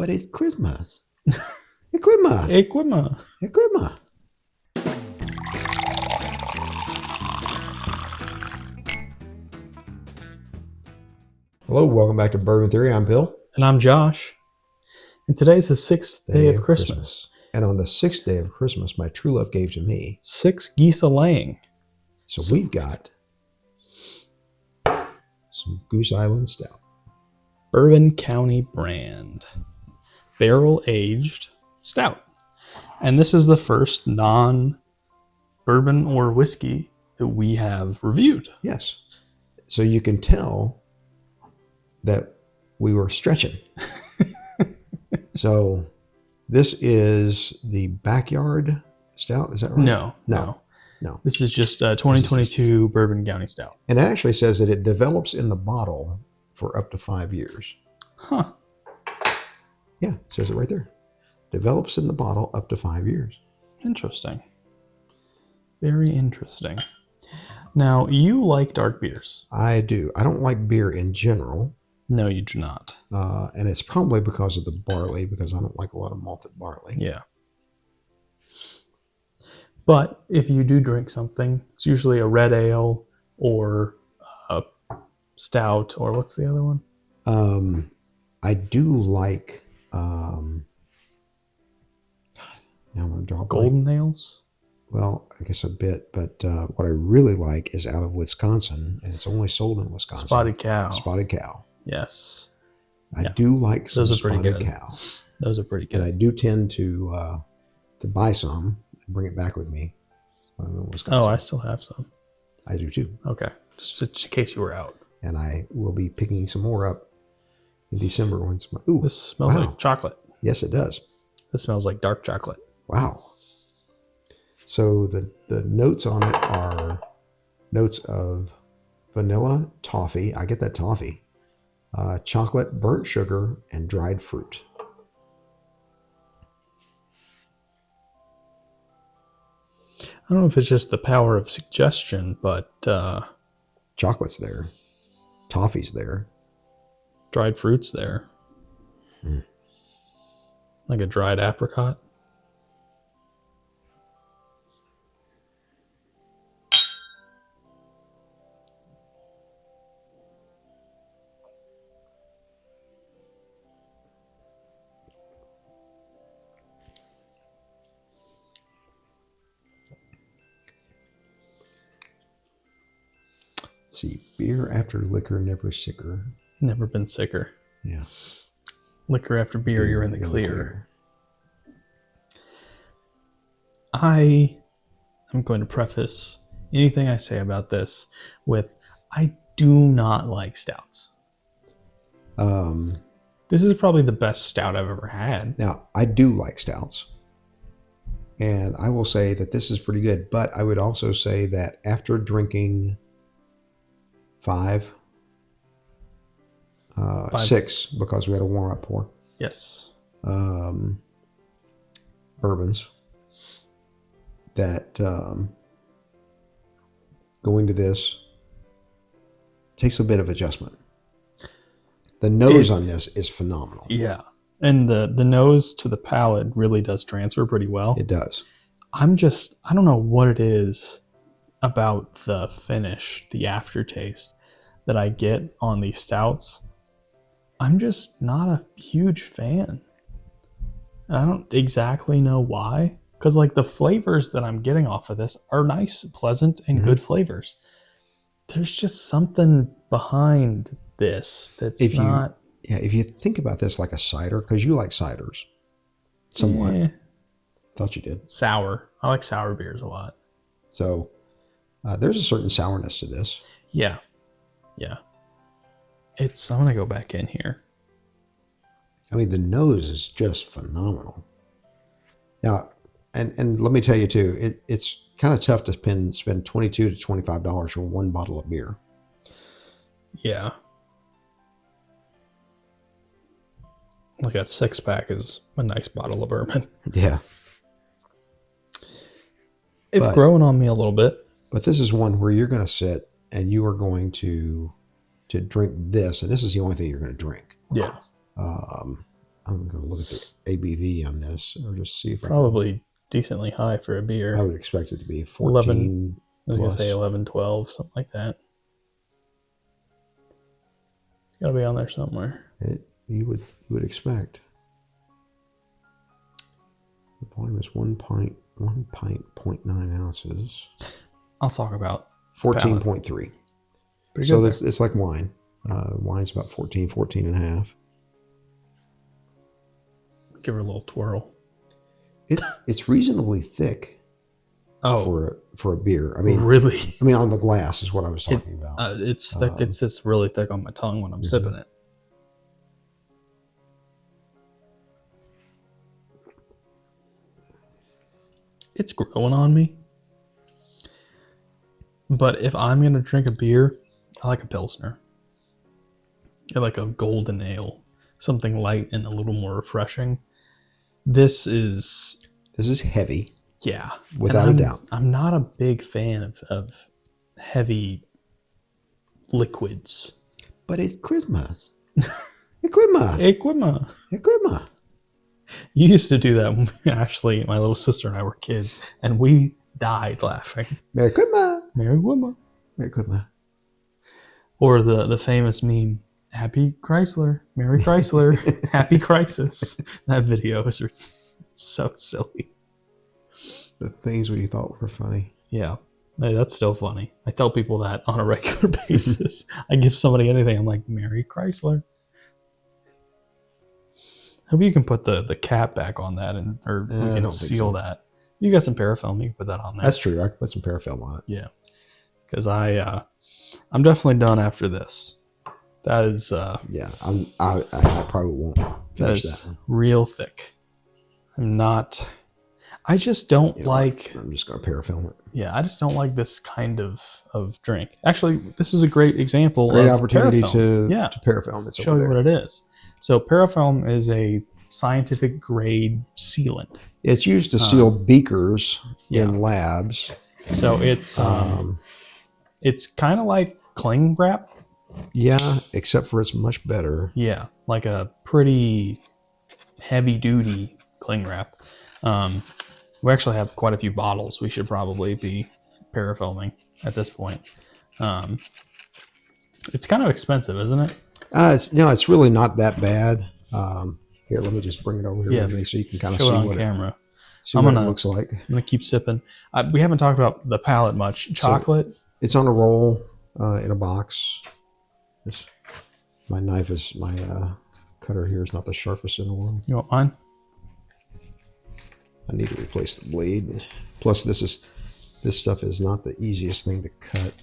But it's Christmas. Equima. Equima. Equima. Hello, welcome back to Bourbon Theory. I'm Bill. And I'm Josh. And today's the 6th day of Christmas. And on the 6th day of Christmas, my true love gave to me 6 geese a-laying. So we've got some Goose Island Stout. Bourbon County brand. Barrel-aged stout. And this is the first non-bourbon or whiskey that we have reviewed. Yes. So you can tell that we were stretching. So this is the Backyard Stout, is that right? No. This is just 2022 Bourbon County Stout. And it actually says that it develops in the bottle for up to 5 years. Huh. Yeah, it says it right there. Develops in the bottle up to 5 years. Interesting. Very interesting. Now, you like dark beers. I do. I don't like beer in general. No, you do not. And it's probably because of the barley, because I don't like a lot of malted barley. Yeah. But if you do drink something, it's usually a red ale or a stout, or what's the other one? I do like, now I'm going to draw a blank. Golden ales? Well, I guess a bit, but what I really like is out of Wisconsin, and it's only sold in Wisconsin. Spotted Cow. Spotted Cow. Yes. I do like some Spotted Cow. Those are pretty good. And I do tend to buy some and bring it back with me when I'm in Wisconsin. Oh, I still have some. I do too. Okay. Just in case you were out. And I will be picking some more up in December when some. Ooh, this smells like chocolate. Yes, it does. This smells like dark chocolate. Wow. So the notes on it are notes of vanilla, toffee. I get that toffee. Chocolate, burnt sugar, and dried fruit. I don't know if it's just the power of suggestion, but chocolate's there. Toffee's there. Dried fruit's there. Like a dried apricot. Let's see, beer after liquor, never sicker. Never been sicker. Yeah. Liquor after beer, you're in the clear. I am going to preface anything I say about this with, I do not like stouts. This is probably the best stout I've ever had. Now, I do like stouts. And I will say that this is pretty good. But I would also say that after drinking 6, because we had a warm-up pour. Yes. Bourbons. That going to this takes a bit of adjustment. The nose on this is phenomenal. Yeah. And the nose to the palate really does transfer pretty well. It does. I don't know what it is about the finish, the aftertaste that I get on these stouts. I'm just not a huge fan. I don't exactly know why. Because like the flavors that I'm getting off of this are nice, pleasant, and good flavors. There's just something behind this that's not... If you think about this like a cider, because you like ciders somewhat. Yeah. Thought you did. Sour. I like sour beers a lot. So there's a certain sourness to this. Yeah. Yeah. I'm going to go back in here. I mean, the nose is just phenomenal. Now, and let me tell you too, it's kind of tough to spend $22 to $25 for one bottle of beer. Yeah. Like a 6-pack is a nice bottle of bourbon. Yeah. It's growing on me a little bit. But this is one where you're going to sit and you are going to drink this, and this is the only thing you're going to drink. Yeah. I'm going to look at the ABV on this, or just see if Probably decently high for a beer. I would expect it to be 14 11, I was going plus. to say 11, 12, something like that. It's got to be on there somewhere. You would expect. The volume is 1 pint, 0.9 ounces. I'll talk about 14.3. So it's like wine. Wine's about 14 and a half. Give her a little twirl. It's reasonably thick. Oh, for a beer. I mean, really? I mean, on the glass is what I was talking about. It's thick. It sits really thick on my tongue when I'm sipping it. It's growing on me. But if I'm going to drink a beer, I like a Pilsner. I like a golden ale. Something light and a little more refreshing. This is heavy. Yeah. Without a doubt. I'm not a big fan of heavy liquids. But it's Christmas. Equima. You used to do that when Ashley, my little sister, and I were kids, and we died laughing. Merry Christmas. Merry Christmas. Merry Christmas. Or the famous meme, Happy Chrysler, Merry Chrysler, Happy Crisis. That video is so silly. The things we thought were funny. Yeah, that's still funny. I tell people that on a regular basis. I give somebody anything, I'm like, Merry Chrysler. Hope you can put the cap back on that, or we can seal that. You got some parafilm, you can put that on there. That's true. I can put some parafilm on it. Yeah, because I'm definitely done after this. That is yeah. I probably won't finish that. Real thick. I just don't like. I'm just going to parafilm it. Yeah, I just don't like this kind of drink. Actually, this is a great example. Great of opportunity parafilm. to parafilm. It's show you what it is. So parafilm is a scientific grade sealant. It's used to seal beakers in labs. So it's kind of like cling wrap. Yeah, except for it's much better. Yeah, like a pretty heavy duty cling wrap. We actually have quite a few bottles. We should probably be parafilming at this point. It's kind of expensive, isn't it? It's really not that bad. Here, let me just bring it over here with me so you can kind of see what camera. What it looks like. I'm gonna keep sipping. We haven't talked about the palate much. Chocolate. So it's on a roll in a box. My cutter here is not the sharpest in the world. You want mine? I need to replace the blade. Plus, this stuff is not the easiest thing to cut.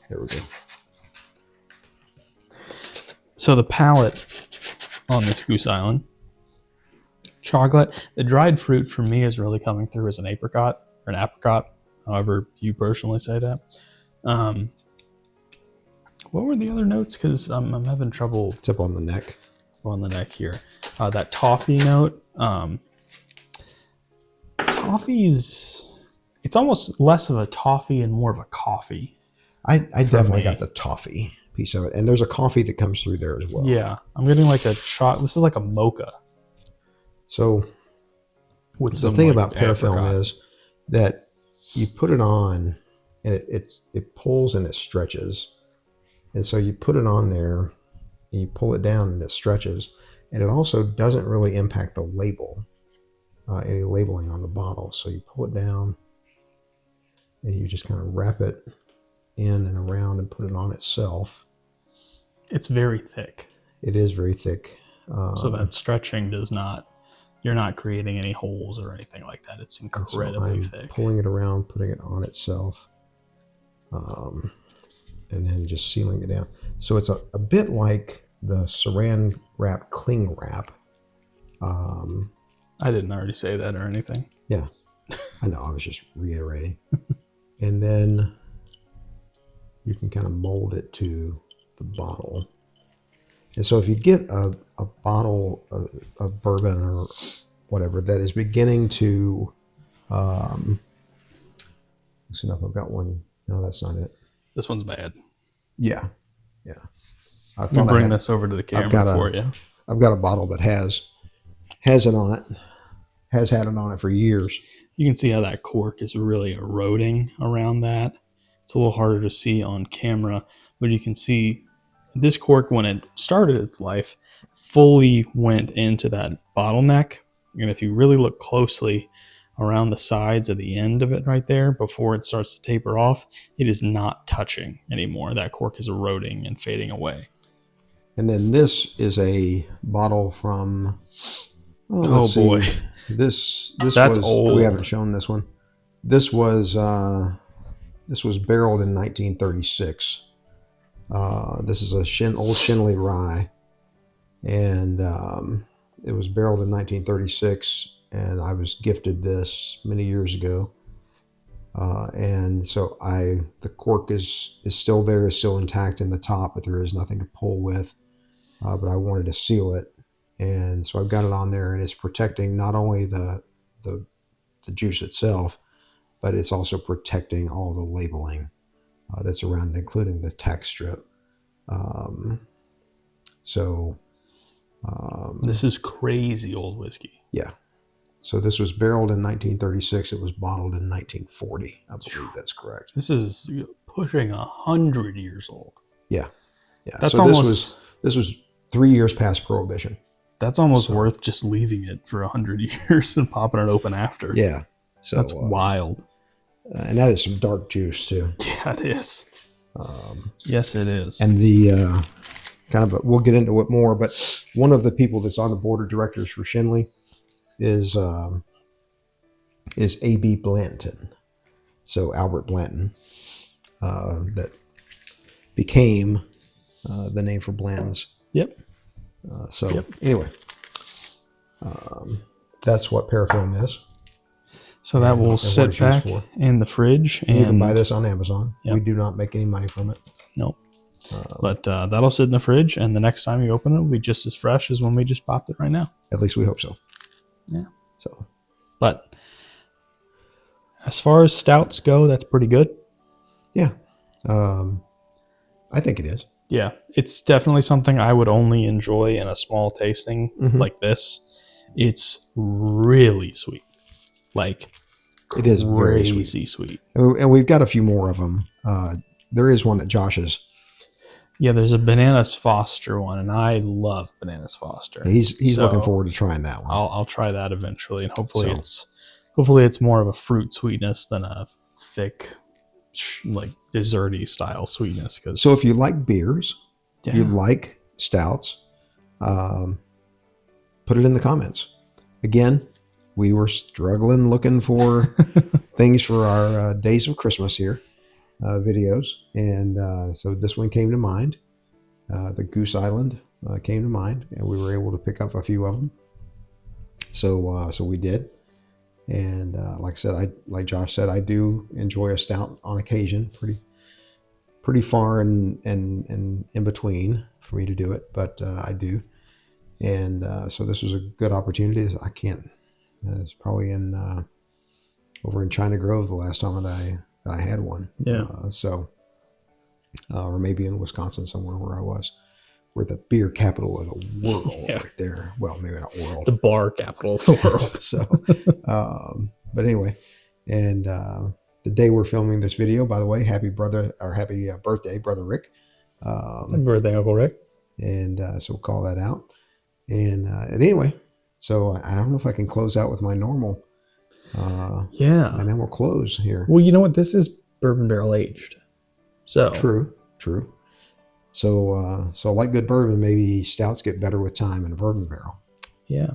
There we go. So the palate on this Goose Island, chocolate. The dried fruit for me is really coming through as an apricot, however you personally say that. What were the other notes? Because I'm having trouble. It's up on the neck. On the neck here. That toffee note. Toffee's, it's almost less of a toffee and more of a coffee. I definitely got the toffee piece of it. And there's a coffee that comes through there as well. Yeah. I'm getting like this is like a mocha. So the thing about parafilm is that you put it on and it pulls and it stretches. And so you put it on there and you pull it down and it stretches. And it also doesn't really impact the label, any labeling on the bottle. So you pull it down and you just kind of wrap it in and around and put it on itself. It's very thick. It is very thick. So that stretching you're not creating any holes or anything like that. It's incredibly thick. Pulling it around, putting it on itself, and then just sealing it down. So it's a bit like the Saran wrap cling wrap. I didn't already say that or anything. Yeah, I know. I was just reiterating. And then you can kind of mold it to the bottle. And so if you get a bottle of bourbon or whatever that is beginning to, let's see if I've got one. No, that's not it. This one's bad. Yeah. I'll bring this over to the camera for you. I've got a bottle that has has it on it. Has had it on it for years. You can see how that cork is really eroding around that. It's a little harder to see on camera, but you can see this cork, when it started its life, fully went into that bottleneck. And if you really look closely around the sides of the end of it right there, before it starts to taper off, it is not touching anymore. That cork is eroding and fading away. And then this is a bottle from... Oh boy. This That's was old. We haven't shown this one. This was barreled in 1936. This is a old Shinley rye, and it was barreled in 1936. And I was gifted this many years ago, and so the cork is still there, is still intact in the top, but there is nothing to pull with. But I wanted to seal it. And so I've got it on there, and it's protecting not only the juice itself, but it's also protecting all the labeling that's around it, including the tax strip. This is crazy old whiskey. Yeah. So this was barreled in 1936. It was bottled in 1940. I believe that's correct. This is pushing 100 years old. Yeah. Yeah. That's so almost, this was 3 years past Prohibition. That's almost worth just leaving it for 100 years and popping it open after. Yeah. So that's wild. And that is some dark juice too. Yeah, it is. Yes, it is. And the we'll get into it more, but one of the people that's on the board of directors for Shinley is A.B. Blanton. So Albert Blanton, that became the name for Blanton's. Yep. Anyway, that's what parafilm is. So that will sit back in the fridge. And you can buy this on Amazon. Yep. We do not make any money from it. Nope. But that'll sit in the fridge, and the next time you open it, it'll be just as fresh as when we just popped it right now. At least we hope so. Yeah. So, but as far as stouts go, that's pretty good. Yeah. I think it is. Yeah. It's definitely something I would only enjoy in a small tasting like this. It's really sweet. Like, it is very sweet. And we've got a few more of them. There is one at Josh's. Yeah, there's a Bananas Foster one, and I love Bananas Foster. He's looking forward to trying that one. I'll try that eventually, and hopefully it's more of a fruit sweetness than a thick, like desserty style sweetness. So if you like beers, you like stouts, put it in the comments. Again, we were struggling looking for things for our Days of Christmas here. Videos, and so this one came to mind. The Goose Island came to mind, and we were able to pick up a few of them. So we did, and like I said, like Josh said, I do enjoy a stout on occasion. Pretty far and in between for me to do it, but I do, and so this was a good opportunity. I can't. It's probably over in China Grove the last time that I had one. Yeah. Or maybe in Wisconsin somewhere where I was. We're the beer capital of the world right there. Well, maybe not world. The bar capital of the world. So, but anyway, and the day we're filming this video, by the way, happy birthday, Brother Rick. Happy birthday, Uncle Rick. And so we'll call that out. And anyway, so I don't know if I can close out with my normal. And then we'll close here. Well, you know what? This is bourbon barrel aged. So true. So like good bourbon, maybe stouts get better with time in a bourbon barrel. Yeah.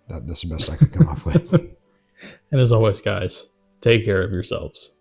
That's the best I could come up with. And as always, guys, take care of yourselves.